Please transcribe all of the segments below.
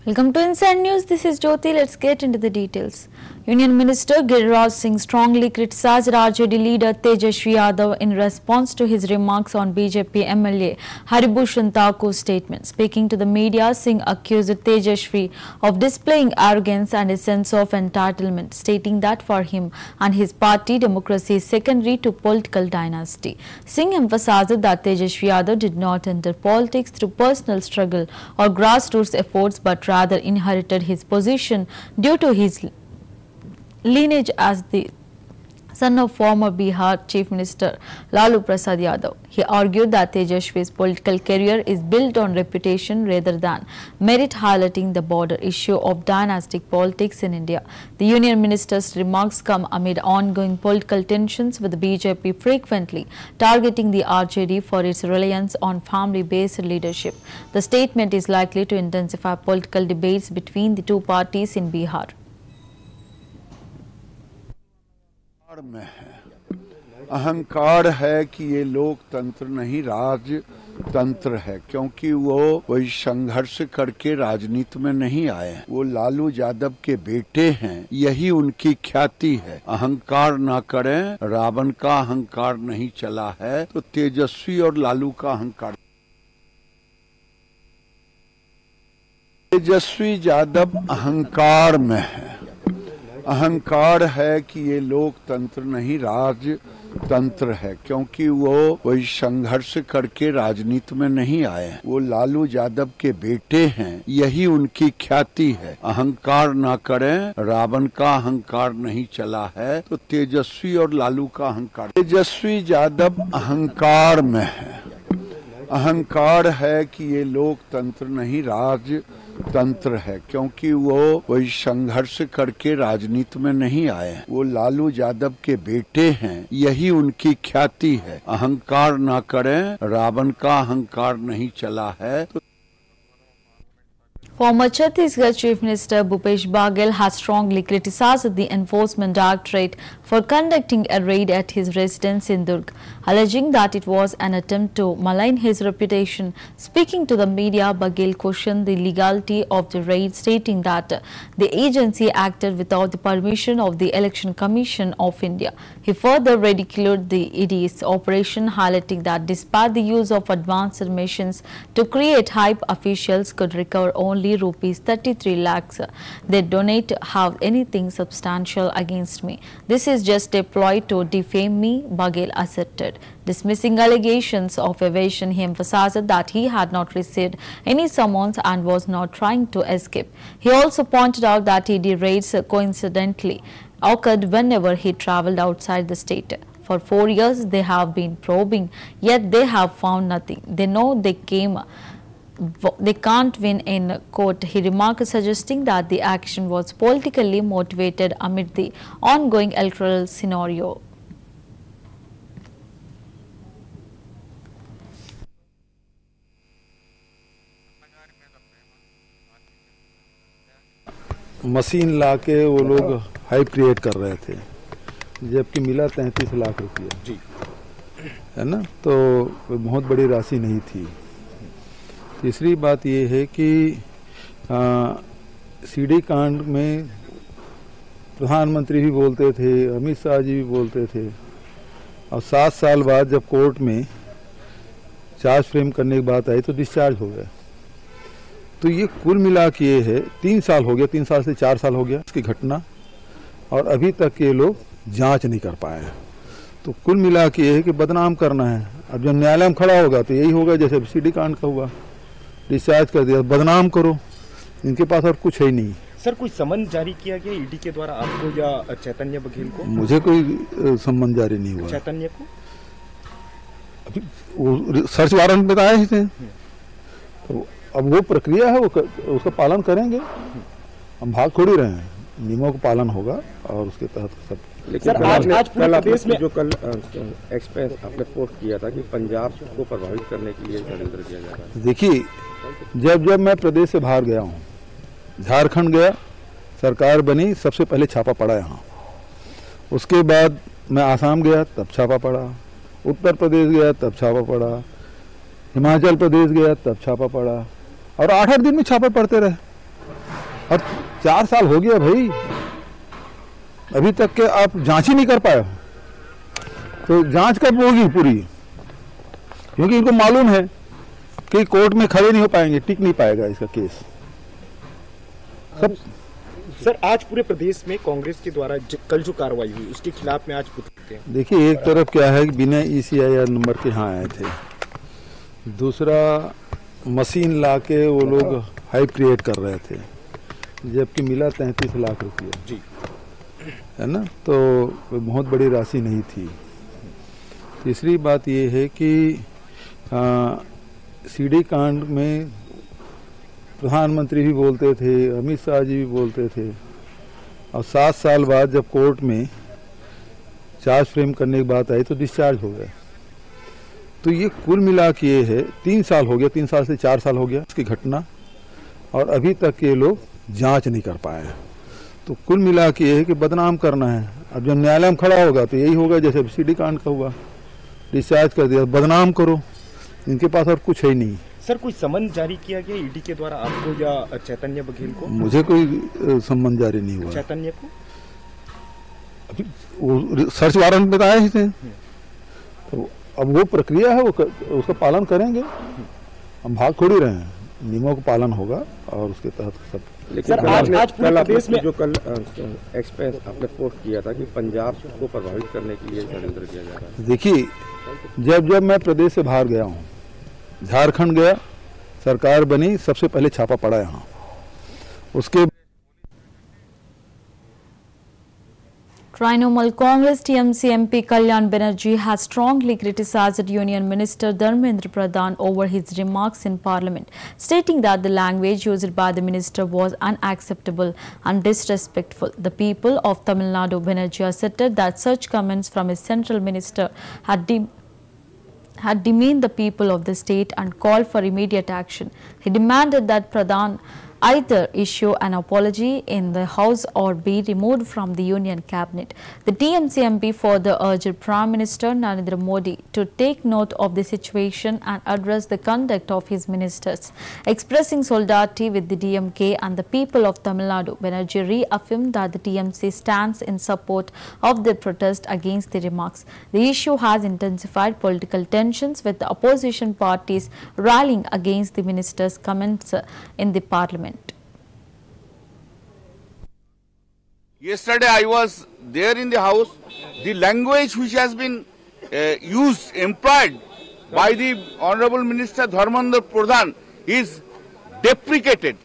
Welcome to Inside News. This is Jyoti. Let's get into the details. Union Minister Giriraj Singh strongly criticized RJD leader Tejasvi Yadav in response to his remarks on BJP MLA Haribhushan Thakur's statement. Speaking to the media, Singh accused Tejasvi of displaying arrogance and a sense of entitlement, stating that for him and his party, democracy is secondary to political dynasty. Singh emphasized that Tejasvi Yadav did not enter politics through personal struggle or grassroots efforts, but rather inherited his position due to his lineage as the son of former Bihar Chief Minister Lalu Prasad Yadav. He argued that Tejasvi's political career is built on reputation rather than merit, highlighting the border issue of dynastic politics in India. The Union Minister's remarks come amid ongoing political tensions, with the BJP frequently targeting the RJD for its reliance on family-based leadership. The statement is likely to intensify political debates between the two parties in Bihar. में है अहंकार है कि ये लोकतंत्र नहीं राजतंत्र है, क्योंकि वो वही संघर्ष करके राजनीति में नहीं आए, वो लालू यादव के बेटे हैं, यही उनकी ख्याति है। अहंकार ना करें, रावण का अहंकार नहीं चला है तो तेजस्वी और लालू का अहंकार। तेजस्वी यादव अहंकार में है, अहंकार है कि ये लोकतंत्र नहीं राजतंत्र है, क्योंकि वो वही संघर्ष करके राजनीति में नहीं आए, वो लालू यादव के बेटे हैं, यही उनकी ख्याति है। अहंकार ना करें, रावण का अहंकार नहीं चला है तो तेजस्वी और लालू का अहंकार। तेजस्वी यादव अहंकार में है, अहंकार है कि ये लोकतंत्र नहीं राजतंत्र है, क्योंकि वो वही संघर्ष करके राजनीति में नहीं आए, वो लालू यादव के बेटे हैं, यही उनकी ख्याति है। अहंकार ना करें, रावण का अहंकार नहीं चला है। Former Chhattisgarh Chief Minister Bhupesh Baghel has strongly criticized the Enforcement Directorate for conducting a raid at his residence in Durg, alleging that it was an attempt to malign his reputation. Speaking to the media, Baghel questioned the legality of the raid, stating that the agency acted without the permission of the Election Commission of India. He further ridiculed the ED's operation, highlighting that despite the use of advanced machines to create hype, officials could recover only rupees 33 lakhs. They don't have anything substantial against me. This is just a ploy to defame me, Baghel asserted. Dismissing allegations of evasion, he emphasized that he had not received any summons and was not trying to escape. He also pointed out that ED raids coincidentally occurred whenever he travelled outside the state. For 4 years, they have been probing, yet they have found nothing. They know they can't win in court, he remarked, suggesting that the action was politically motivated amid the ongoing electoral scenario. Machine लाके वो लोग hype create कर रहे थे, जबकि मिला 33 लाख रुपया जी, है ना, तो बहुत बड़ी राशि नहीं थी। तीसरी बात ये है कि सीडी कांड में प्रधानमंत्री भी बोलते थे, अमित शाह जी भी बोलते थे, और 7 साल बाद जब कोर्ट में चार्ज फ्रेम करने की बात आई तो डिस्चार्ज हो गए। तो ये कुल मिला के ये है 3 साल हो गया, 3 साल से 4 साल हो गया इसकी घटना, और अभी तक ये लोग जांच नहीं कर पाए हैं। तो कुल मिला के ये है कि बदनाम करना है। अब जब न्यायालय में खड़ा होगा तो यही होगा जैसे सीडी कांड का हुआ, डिस्चार्ज कर दिया, बदनाम करो, इनके पास और कुछ है ही नहीं। सर, कोई समन जारी किया गया ईडी के द्वारा आपको या चैतन्य बघेल को? मुझे कोई समन जारी नहीं हुआ। चैतन्य को अभी वो सर्च वारंट में आए ही थे, तो अब वो प्रक्रिया है, वो उसका पालन करेंगे। हम भाग थोड़ी रहे हैं, नियमों का पालन होगा और उसके तहत सब। लेकिन आज पूरे प्रदेश में जो कल एक्सप्रेस आपने पोस्ट किया था कि पंजाब को प्रभावित करने के लिए षड्यंत्र किया जा रहा है। देखिए, जब मैं प्रदेश से बाहर गया हूँ, झारखंड गया, सरकार बनी, सबसे पहले छापा पड़ा यहाँ। उसके बाद मैं आसाम गया, तब छापा पड़ा, उत्तर प्रदेश गया, तब छापा पड़ा, हिमाचल प्रदेश गया, तब छापा पड़ा, और 8-8 दिन में छापे पड़ते रहे। और 4 साल हो गया भाई, अभी तक के आप जांच ही नहीं कर पाए। तो जांच कब होगी पूरी? क्योंकि इनको मालूम है कि कोर्ट में खड़े नहीं हो पाएंगे, टिक नहीं पाएगा इसका केस सब। सर, आज पूरे प्रदेश में कांग्रेस के द्वारा कल जो कार्रवाई हुई उसके खिलाफ में आज पूछते हैं। देखिए, एक तरफ क्या है कि बिना ECIR नंबर के यहाँ आए थे, दूसरा मशीन ला के वो लोग हाइप क्रिएट कर रहे थे, जबकि मिला 33 लाख रुपया जी, है ना, तो बहुत बड़ी राशि नहीं थी। तीसरी बात ये है कि CD कांड में प्रधानमंत्री भी बोलते थे, अमित शाह जी भी बोलते थे, और 7 साल बाद जब कोर्ट में चार्ज फ्रेम करने की बात आई तो डिस्चार्ज हो गए। तो ये कुल मिला के ये है 3 साल हो गया, 3 साल से 4 साल हो गया इसकी घटना, और अभी तक ये लोग जांच नहीं कर पाए। तो कुल मिला के ये है कि बदनाम करना है। अब जब न्यायालय में खड़ा होगा तो यही होगा जैसे CD कांड का हुआ, डिस्चार्ज कर दिया, बदनाम करो, इनके पास और कुछ है ही नहीं। सर, कोई समन जारी किया गया ED के द्वारा आपको या चैतन्य बघेल को? मुझे कोई सम्मन जारी नहीं हुआ। चैतन्य को अभी वो सर्च वारंट में आए ही थे, तो अब वो प्रक्रिया है, वो उसका पालन करेंगे। हम भाग थोड़ी रहे हैं, नियमों का पालन होगा और उसके तहत सब। लेकिन आज पूरे प्रदेश में जो कल एक्सप्रेस आपने पोस्ट किया था कि पंजाब को प्रभावित करने के लिए षड्यंत्र किया जा रहा है। देखिए, जब मैं प्रदेश से बाहर गया हूँ, झारखंड गया, सरकार बनी, सबसे पहले छापा पड़ा यहाँ। उसके Trinamool Congress TMC MP Kalyan Banerjee has strongly criticized Union Minister Dharmendra Pradhan over his remarks in Parliament, stating that the language used by the minister was unacceptable and disrespectful. The people of Tamil Nadu, Banerjee asserted that such comments from a central minister had demeaned the people of the state and called for immediate action. He demanded that Pradhan either issue an apology in the House or be removed from the Union Cabinet. The TMC MP further urged Prime Minister Narendra Modi to take note of the situation and address the conduct of his ministers. Expressing solidarity with the DMK and the people of Tamil Nadu, Banerjee reaffirmed that the TMC stands in support of the protest against the remarks. The issue has intensified political tensions, with the opposition parties rallying against the minister's comments in the Parliament. Yesterday I was there in the house. The language which has been used, employed by the Honorable Minister Dharmendra Pradhan is deprecated.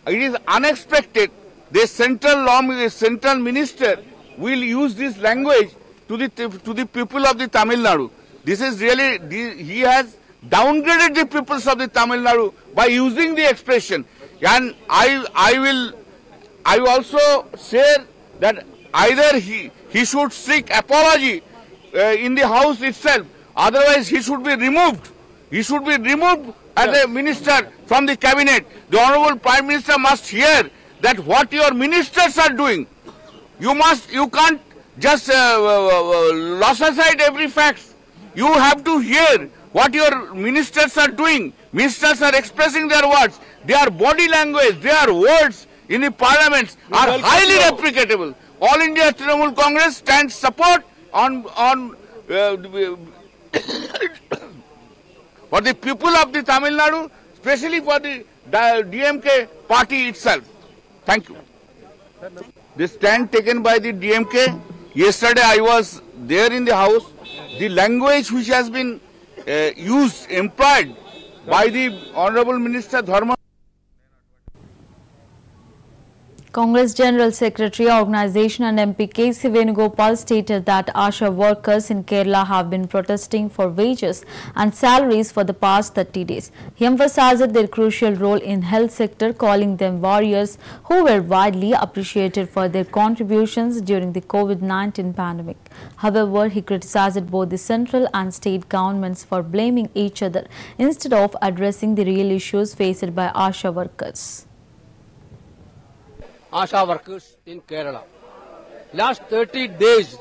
It is unexpected. The central minister will use this language to the people of the Tamil Nadu. This is really, he has downgraded the peoples of the Tamil Nadu by using the expression. And I also share that either he should seek apology in the house itself, otherwise he should be removed. He should be removed as a minister from the cabinet. The Honorable Prime Minister must hear that what your ministers are doing. You can't just loss aside every fact. You have to hear what your ministers are doing. Ministers are expressing their words. Their body language, their words in the parliaments are highly deprecable. All India Trinamool Congress stands support for the people of the Tamil Nadu, especially for the DMK party itself. Thank you. The stand taken by the DMK, yesterday I was there in the house. The language which has been used, employed by the Honorable Minister Dharmendra. Congress General Secretary Organisation and MP K.C. Venugopal stated that ASHA workers in Kerala have been protesting for wages and salaries for the past 30 days. He emphasized their crucial role in health sector, calling them warriors who were widely appreciated for their contributions during the COVID-19 pandemic. However, he criticized both the central and state governments for blaming each other instead of addressing the real issues faced by ASHA workers. ASHA workers in Kerala. Last 30 days,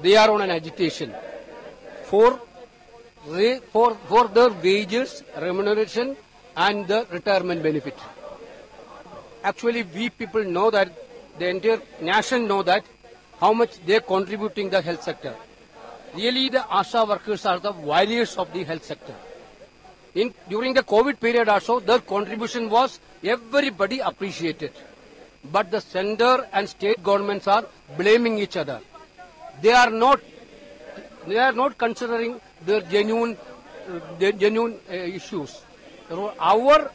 they are on an agitation for their wages, remuneration and the retirement benefit. actually we people know that, the entire nation know that, how much they are contributing the health sector. Really, the ASHA workers are the warriors of the health sector. During the COVID period also, their contribution was everybody appreciated. But the center and state governments are blaming each other. They are not considering their genuine issues. Our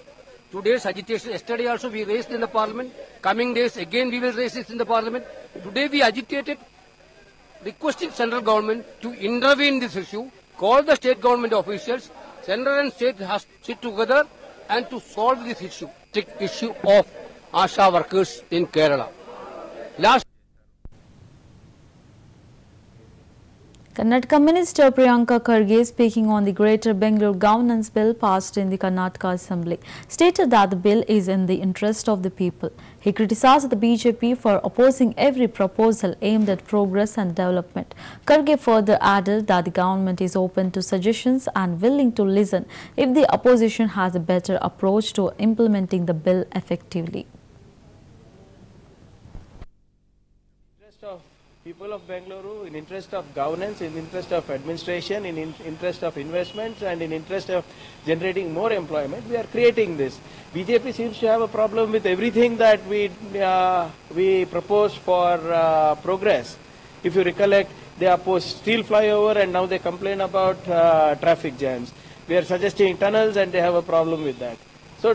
today's agitation, yesterday also we raised in the parliament, coming days again we will raise it in the parliament. Today we agitated, requesting central government to intervene in this issue, call the state government officials, central and state has to sit together and to solve this issue, the issue of ASHA workers in Kerala. Karnataka Minister Priyanka Kharge, speaking on the Greater Bengaluru Governance Bill passed in the Karnataka Assembly, stated that the bill is in the interest of the people. He criticized the BJP for opposing every proposal aimed at progress and development. Kharge further added that the government is open to suggestions and willing to listen if the opposition has a better approach to implementing the bill effectively. People of Bengaluru, in interest of governance, in interest of administration, in interest of investments, and in interest of generating more employment, we are creating this. BJP seems to have a problem with everything that we propose for progress. If you recollect, they opposed steel flyover and now they complain about traffic jams. We are suggesting tunnels and they have a problem with that. So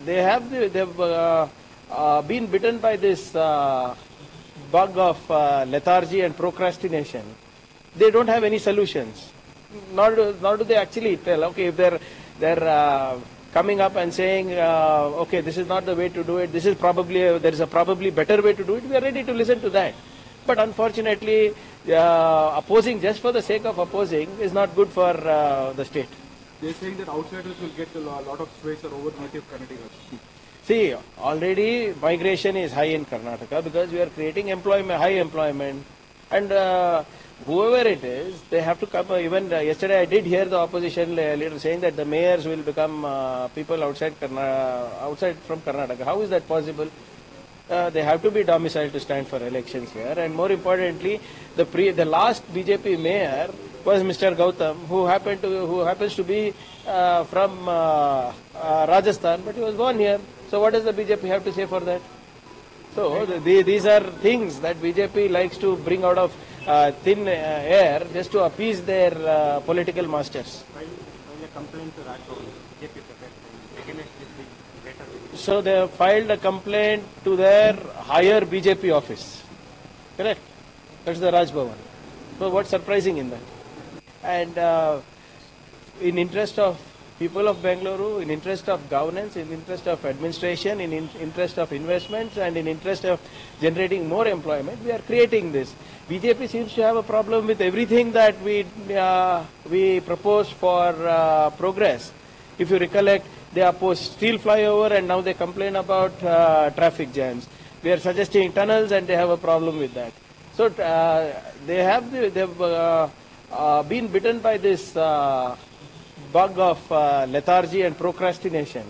they've been bitten by this bug of lethargy and procrastination. They don't have any solutions. Nor do they actually tell. Okay, if they're coming up and saying, okay, this is not the way to do it. This is probably there is a probably better way to do it. We are ready to listen to that. But unfortunately, opposing just for the sake of opposing is not good for the state. They're saying that outsiders will get a lot of space or over native Karnataka. See, already migration is high in Karnataka because we are creating high employment, and whoever it is, they have to come. Even yesterday I did hear the opposition leader saying that the mayors will become people outside from Karnataka. How is that possible? They have to be domiciled to stand for elections here, and more importantly, the last BJP mayor was Mr. Gautam, who happens to be from Rajasthan, but he was born here. So what does the BJP have to say for that? So these are things that BJP likes to bring out of thin air just to appease their political masters. So they have filed a complaint to their higher BJP office. Correct? That's the Raj Bhavan. So what's surprising in that? And in interest of people of Bengaluru, in interest of governance, in interest of administration, in interest of investments, and in interest of generating more employment, we are creating this. BJP seems to have a problem with everything that we propose for progress. If you recollect, they opposed steel flyover and now they complain about traffic jams. We are suggesting tunnels and they have a problem with that. So they've been bitten by this bug of lethargy and procrastination.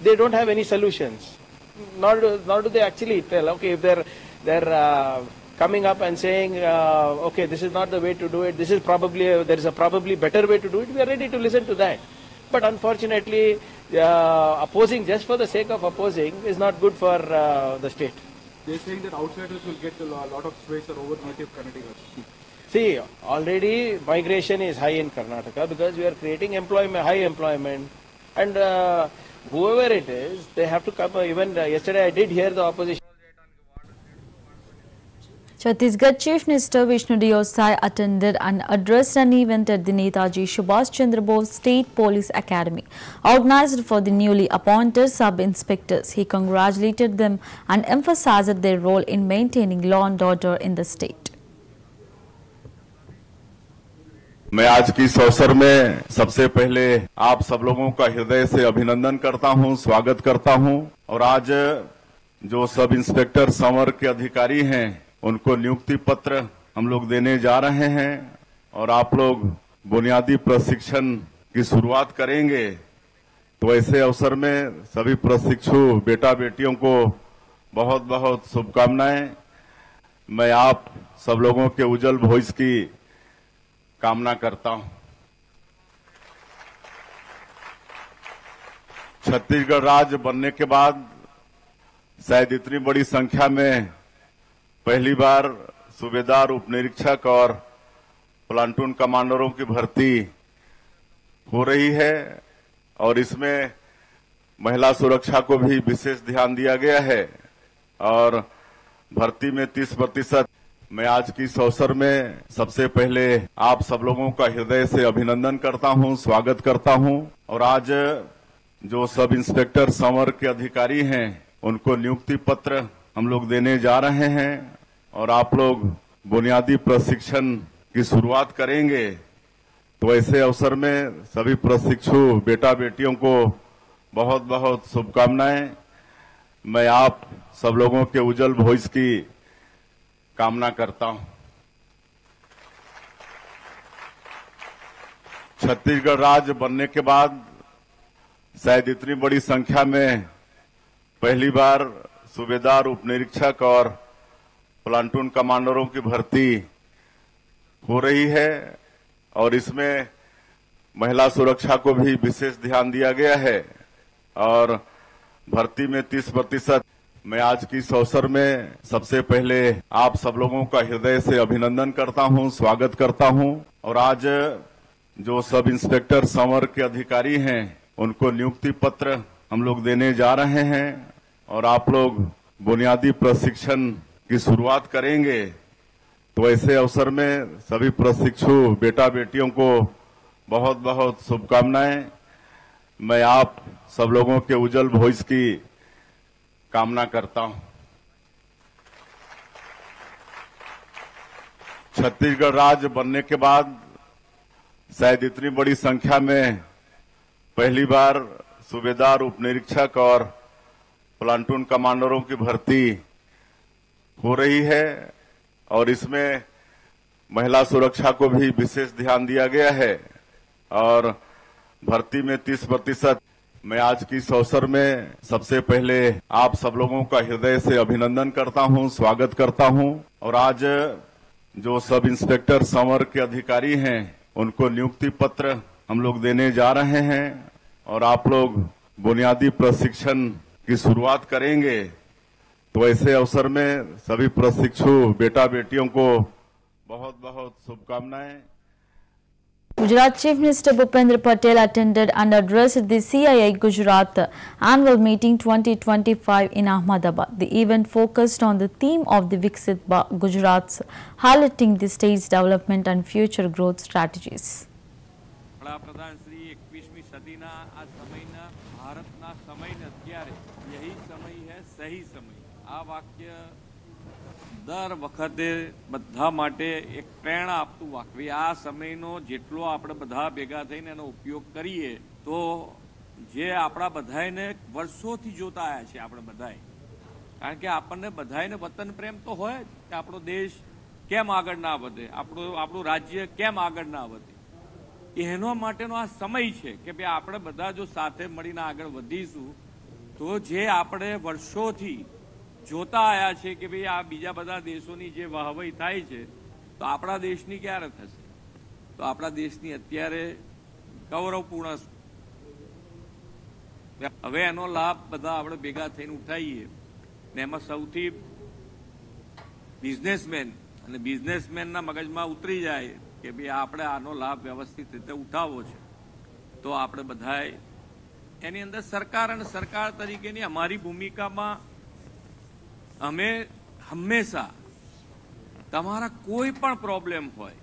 They don't have any solutions. Nor do they actually tell. Okay, if they're coming up and saying, okay, this is not the way to do it. This is probably there is a probably better way to do it. We are ready to listen to that. But unfortunately, opposing just for the sake of opposing is not good for the state. They're saying that outsiders will get a lot of space or over native Karnataka. See, already migration is high in Karnataka because we are creating high employment, and whoever it is, they have to come. Even yesterday I did hear the opposition. Chhattisgarh Chief Minister Vishnu Diyosai attended and addressed an event at the Netaji Subhash Chandra Bose State Police Academy, organized for the newly appointed sub-inspectors. He congratulated them and emphasized their role in maintaining law and order in the state. मैं आज की इस अवसर में सबसे पहले आप सब लोगों का हृदय से अभिनंदन करता हूं, स्वागत करता हूं। और आज जो सब इंस्पेक्टर संवर के अधिकारी हैं, उनको नियुक्ति पत्र हम लोग देने जा रहे हैं और आप लोग बुनियादी प्रशिक्षण की शुरुआत करेंगे। तो ऐसे अवसर में सभी प्रशिक्षु बेटा बेटियों को बहुत बहुत शुभकामनाएं। मैं आप सब लोगों के उज्जवल भविष्य की कामना करता हूं। छत्तीसगढ़ राज्य बनने के बाद शायद इतनी बड़ी संख्या में पहली बार सूबेदार, उपनिरीक्षक और प्लाटून कमांडरों की भर्ती हो रही है और इसमें महिला सुरक्षा को भी विशेष ध्यान दिया गया है और भर्ती में 30%। मैं आज की इस अवसर में सबसे पहले आप सब लोगों का हृदय से अभिनंदन करता हूं, स्वागत करता हूं और आज जो सब इंस्पेक्टर संवर के अधिकारी हैं उनको नियुक्ति पत्र हम लोग देने जा रहे हैं और आप लोग बुनियादी प्रशिक्षण की शुरुआत करेंगे। तो ऐसे अवसर में सभी प्रशिक्षु बेटा बेटियों को बहुत बहुत शुभकामनाएं। मैं आप सब लोगों के उज्जवल भविष्य की कामना करता हूं। छत्तीसगढ़ राज्य बनने के बाद शायद इतनी बड़ी संख्या में पहली बार सूबेदार, उपनिरीक्षक और प्लाटून कमांडरों की भर्ती हो रही है और इसमें महिला सुरक्षा को भी विशेष ध्यान दिया गया है और भर्ती में 30%। मैं आज की इस अवसर में सबसे पहले आप सब लोगों का हृदय से अभिनंदन करता हूं, स्वागत करता हूं और आज जो सब इंस्पेक्टर संवर के अधिकारी हैं उनको नियुक्ति पत्र हम लोग देने जा रहे हैं और आप लोग बुनियादी प्रशिक्षण की शुरुआत करेंगे। तो ऐसे अवसर में सभी प्रशिक्षु बेटा बेटियों को बहुत बहुत शुभकामनाएं। मैं आप सब लोगों के उज्जवल भविष्य की कामना करता हूं। छत्तीसगढ़ राज्य बनने के बाद शायद इतनी बड़ी संख्या में पहली बार सूबेदार, उपनिरीक्षक और प्लाटून कमांडरों की भर्ती हो रही है और इसमें महिला सुरक्षा को भी विशेष ध्यान दिया गया है और भर्ती में 30%। मैं आज की इस अवसर में सबसे पहले आप सब लोगों का हृदय से अभिनंदन करता हूं, स्वागत करता हूं और आज जो सब इंस्पेक्टर संवर के अधिकारी हैं उनको नियुक्ति पत्र हम लोग देने जा रहे हैं और आप लोग बुनियादी प्रशिक्षण की शुरुआत करेंगे। तो ऐसे अवसर में सभी प्रशिक्षु बेटा बेटियों को बहुत बहुत शुभकामनाएं। Gujarat Chief Minister Bhupendra Patel attended and addressed the CII Gujarat Annual Meeting 2025 in Ahmedabad. The event focused on the theme of the Viksit Gujarat, highlighting the state's development and future growth strategies. વડાપ્રધાન શ્રી 21મી સદીના આ સમયના ભારતના સમયને અત્યારે यही समय है सही समय। આ વાક્ય દર વખતે બધા માટે એક પ્રેરણા આપતું વાક્ય। આ સમયનો જેટલો આપણે બધા ભેગા થઈને એનો ઉપયોગ કરીએ તો જે આપણા બધાને વર્ષોથી જોતા આવ્યા છે આપણે બધાએ, કારણ કે આપણને બધાને વતન પ્રેમ તો હોય કે આપણો દેશ કેમ આગળ ના વધે, આપણું રાજ્ય કેમ આગળ ના વધે। એનો માટેનો આ સમય છે કે ભાઈ આપણે બધા જો સાથે મળીને આગળ વધીશું તો જે આપણે વર્ષોથી જોતા આયા છે કે ભાઈ આ બીજા બધા દેશોની જે વાહવાઈ થાય છે તો આપણા દેશની ક્યારે થશે? તો આપણા દેશની અત્યારે ગૌરવપૂર્ણ હવે એનો લાભ બધા આપણે ભેગા થઈને ઉઠાઈએ ને એમાં સૌથી બિઝનેસમેન અને બિઝનેસમેનના મગજમાં ઉતરી જાય કે ભાઈ આપણે આનો લાભ વ્યવસ્થિત રીતે ઉઠાવવો છે તો આપણે બધાએ એની અંદર સરકાર અને સરકાર તરીકેની અમારી ભૂમિકામાં અમે હંમેશા તમારા કોઈ પણ પ્રોબ્લેમ હોય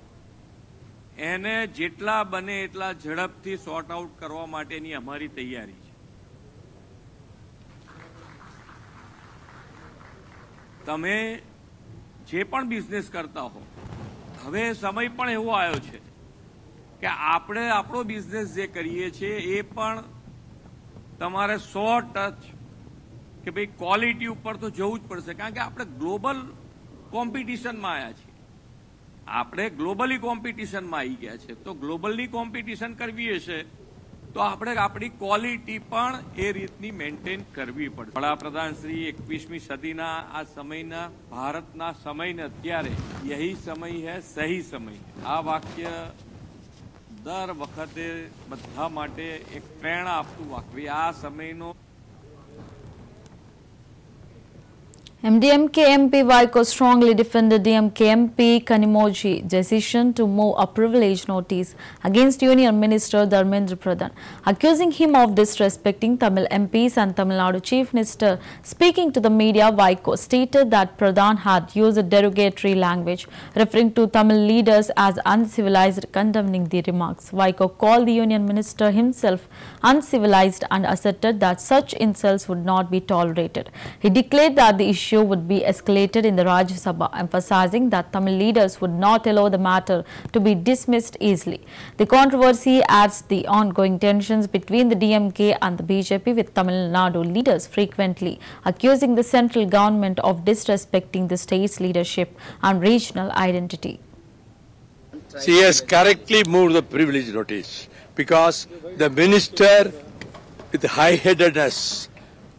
એને જેટલા બને એટલા ઝડપથી સોર્ટ આઉટ કરવા માટેની અમારી તૈયારી છે। તમે જે પણ બિઝનેસ કરતા હો, હવે સમય પણ એવો આવ્યો છે કે આપણે આપણો બિઝનેસ જે કરીએ છીએ એ પણ તમારે 100% કે ભાઈ ક્વોલિટી ઉપર તો જવું જ પડશે, કારણ કે આપણે ગ્લોબલ કોમ્પિટિશનમાં આવ્યા છીએ। આપણે ગ્લોબલી કોમ્પિટિશનમાં આવી ગયા છે તો ગ્લોબલની કોમ્પિટિશન કરવી હશે તો આપણે આપણી ક્વોલિટી પણ એ રીતની મેન્ટેન કરવી પડે. વડાપ્રધાન શ્રી 21મી સદીના આ સમયના ભારતના સમયને અત્યારે યહી સમય હે સહી સમય. આ વાક્ય દર વખતે બધા માટે એક પ્રેરણા આપતું વાક્ય. આ સમયનો MDMK MP Vaiko strongly defended DMK MP Kanimoji's decision to move a privilege notice against Union Minister Dharmendra Pradhan, accusing him of disrespecting Tamil MPs and Tamil Nadu Chief Minister. Speaking to the media, Vaiko stated that Pradhan had used derogatory language, referring to Tamil leaders as uncivilized, condemning the remarks. Vaiko called the Union Minister himself uncivilized and asserted that such insults would not be tolerated. He declared that the issue would be escalated in the Rajya Sabha, emphasizing that Tamil leaders would not allow the matter to be dismissed easily. The controversy adds the ongoing tensions between the DMK and the BJP, with Tamil Nadu leaders frequently accusing the central government of disrespecting the state's leadership and regional identity. She has correctly moved the privilege notice because the minister with high-headedness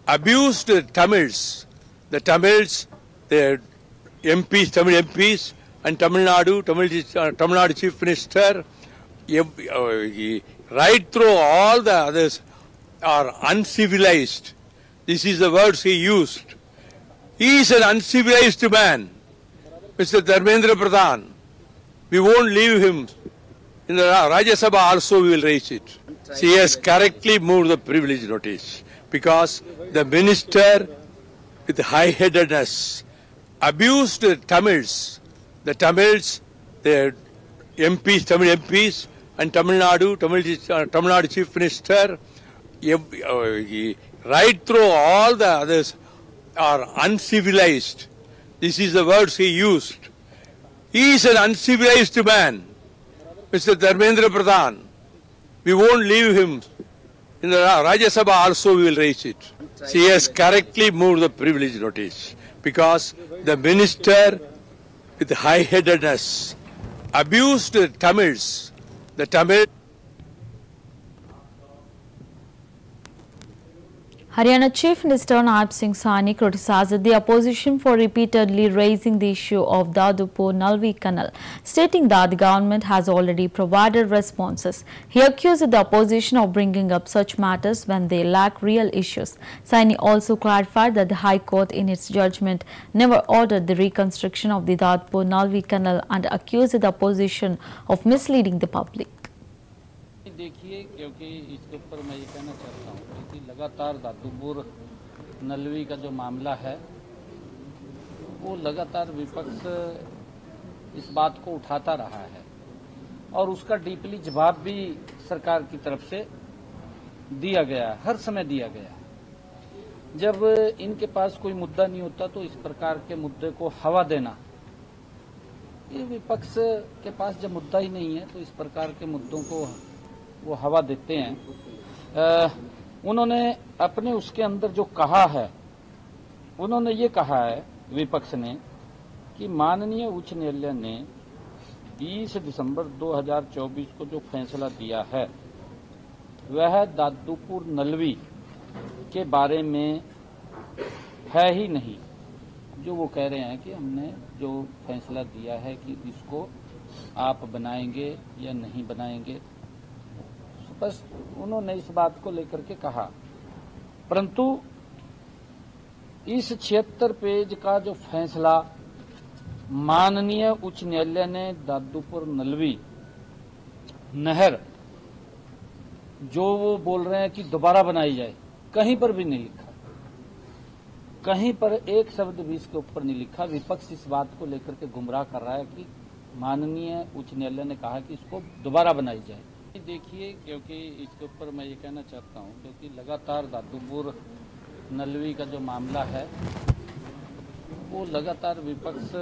abused the Tamils, the MPs, Tamil MPs and Tamil Nadu Chief Minister, right through all the others are uncivilized. This is the words he used. He is an uncivilized man, Mr. Dharmendra Pradhan. We won't leave him. In the Rajya Sabha also we will raise it. She has correctly moved the privilege notice because the minister with high-headedness abused the Tamils, the MPs, Tamil MPs and Tamil Nadu Chief Minister, right through all the others are uncivilized. This is the words he used. He is an uncivilized man, Mr. Dharmendra Pradhan. We won't leave him. In the Rajya Sabha also we will raise it. She has correctly moved the privilege notice because the minister with high-headedness abused the Tamils, the Haryana Chief Minister Naib Singh Saini criticized the opposition for repeatedly raising the issue of Dadupur-Nalvi Canal, stating that the government has already provided responses. He accused the opposition of bringing up such matters when they lack real issues. Saini also clarified that the High Court in its judgment never ordered the reconstruction of the Dadupur-Nalvi Canal and accused the opposition of misleading the public. देखिए, क्योंकि इसके ऊपर मैं ये कहना चाहता हूँ कि लगातार दादुपुर नलवी का जो मामला है वो लगातार विपक्ष इस बात को उठाता रहा है और उसका डीपली जवाब भी सरकार की तरफ से दिया गया, हर समय दिया गया। जब इनके पास कोई मुद्दा नहीं होता तो इस प्रकार के मुद्दे को हवा देना, ये विपक्ष के पास जब मुद्दा ही नहीं है तो इस प्रकार के मुद्दों को वो हवा देते हैं। उन्होंने अपने उसके अंदर जो कहा है, उन्होंने ये कहा है विपक्ष ने कि माननीय उच्च न्यायालय ने 20 दिसंबर 2024 को जो फैसला दिया है वह दादुपुर नलवी के बारे में है ही नहीं। जो वो कह रहे हैं कि हमने जो फैसला दिया है कि इसको आप बनाएंगे या नहीं बनाएंगे, बस उन्होंने इस बात को लेकर के कहा। परंतु इस 76 पेज का जो फैसला माननीय उच्च न्यायालय ने दादुपुर नलवी नहर जो वो बोल रहे हैं कि दोबारा बनाई जाए, कहीं पर भी नहीं लिखा, कहीं पर एक शब्द भी इसके ऊपर नहीं लिखा। विपक्ष इस बात को लेकर के गुमराह कर रहा है कि माननीय उच्च न्यायालय ने कहा कि इसको दोबारा बनाई जाए। देखिए, क्योंकि इसके ऊपर मैं ये कहना चाहता हूँ क्योंकि लगातार दादुपुर नलवी का जो मामला है वो लगातार विपक्ष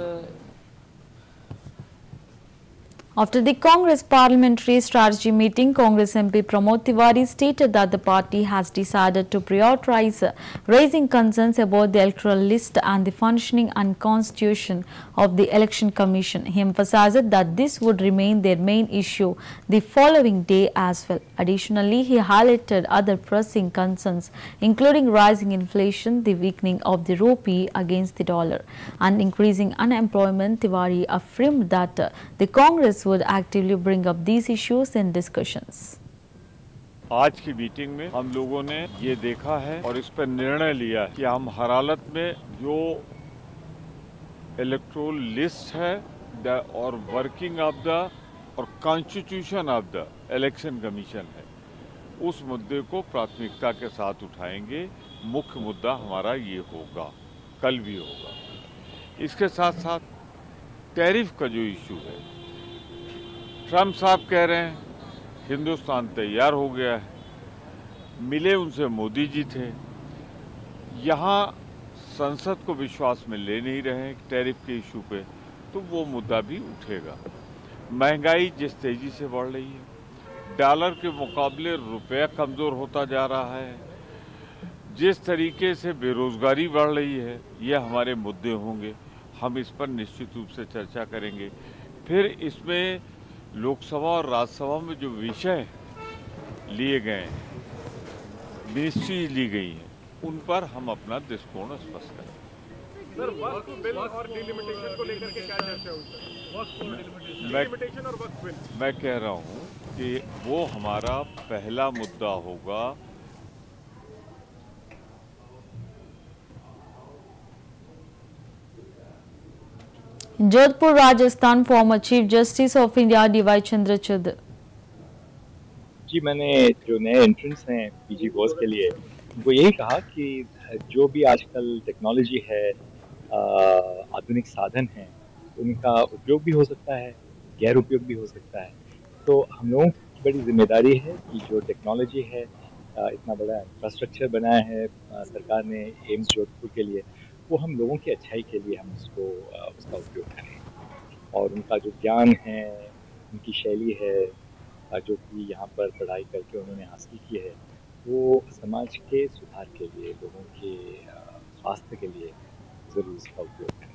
After the Congress parliamentary strategy meeting, Congress MP Pramod Tiwari stated that the party has decided to prioritize raising concerns about the electoral list and the functioning and constitution of the Election Commission. He emphasized that this would remain their main issue the following day as well. Additionally, he highlighted other pressing concerns, including rising inflation, the weakening of the rupee against the dollar, and increasing unemployment. Tiwari affirmed that the Congress would actively bring up these issues in discussions. आज की meeting में हम लोगों ने ये देखा है और इस पर निर्णय लिया कि हम हर हालत में जो इलेक्टोरल लिस्ट है और वर्किंग ऑफ द और constitution of the election commission है, उस मुद्दे को प्राथमिकता के साथ उठाएंगे। मुख्य मुद्दा हमारा ये होगा, कल भी होगा। इसके साथ साथ टैरिफ का जो इशू है, ट्रम्प साहब कह रहे हैं हिंदुस्तान तैयार हो गया है, मिले उनसे मोदी जी थे, यहाँ संसद को विश्वास में ले नहीं रहे हैं टैरिफ के इशू पे, तो वो मुद्दा भी उठेगा। महंगाई जिस तेजी से बढ़ रही है, डॉलर के मुकाबले रुपया कमज़ोर होता जा रहा है, जिस तरीके से बेरोजगारी बढ़ रही है, ये हमारे मुद्दे होंगे। हम इस पर निश्चित रूप से चर्चा करेंगे। फिर इसमें लोकसभा और राज्यसभा में जो विषय लिए गए हैं, मिनिस्ट्रीज ली गई हैं, उन पर हम अपना दृष्टिकोण स्पष्ट करें। सर, वक्फ बिल और डिलिमिटेशन को लेकर के क्या चर्चा हुई? डिलिमिटेशन और वक्फ बिल, मैं कह रहा हूं कि वो हमारा पहला मुद्दा होगा। In Jodhpur, Rajasthan, former Chief Justice of India D.Y. Chandrachud. जी, मैंने जो नए एंट्रेंस हैं पीजी कोर्स के लिए, उनको यही कहा कि जो भी आजकल टेक्नोलॉजी है, आधुनिक साधन हैं, उनका उपयोग भी हो सकता है, गैर उपयोग भी हो सकता है। तो हम लोगों की बड़ी जिम्मेदारी है कि जो टेक्नोलॉजी है, इतना बड़ा इंफ्रास्ट्रक्चर बनाया है सरकार ने एम्स जोधपुर के लिए, वो हम लोगों की अच्छाई के लिए हम उसका उपयोग करें। और उनका जो ज्ञान है, उनकी शैली है, जो कि यहाँ पर पढ़ाई करके उन्होंने हासिल की है, वो समाज के सुधार के लिए, लोगों के स्वास्थ्य के लिए ज़रूर इसका उपयोग करें।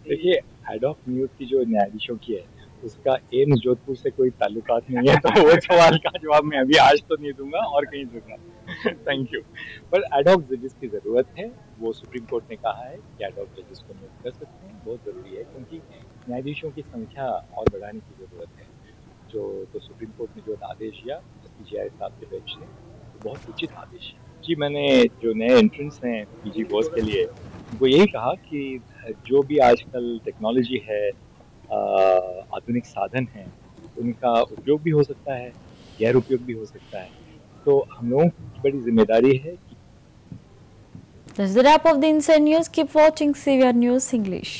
देखिए, एडॉक नियुक्ति जो न्यायाधीशों की है, उसका एम्स जोधपुर से कोई ताल्लुकात नहीं है, तो वो सवाल का जवाब मैं अभी आज तो नहीं दूंगा और कहीं दूंगा। Thank you. पर एडॉक जजेस की ज़रूरत है, वो सुप्रीम कोर्ट ने कहा है कि एडॉक जजेस को नियुक्त कर सकते हैं, बहुत ज़रूरी है, क्योंकि न्यायाधीशों की संख्या और बढ़ाने की ज़रूरत है। तो सुप्रीम कोर्ट ने जो आदेश दिया SPGI साहब के बेंच ने, तो बहुत उचित आदेश है। जी, मैंने जो नए एंट्रेंस हैं पीजी कोर्स के लिए, उनको यही कहा कि जो भी आजकल टेक्नोलॉजी है, आधुनिक साधन हैं, उनका उपयोग भी हो सकता है, गैर उपयोग भी हो सकता है। तो हम लोगों की बड़ी जिम्मेदारी है। That's the wrap of the Inside News. Keep watching CVR News English.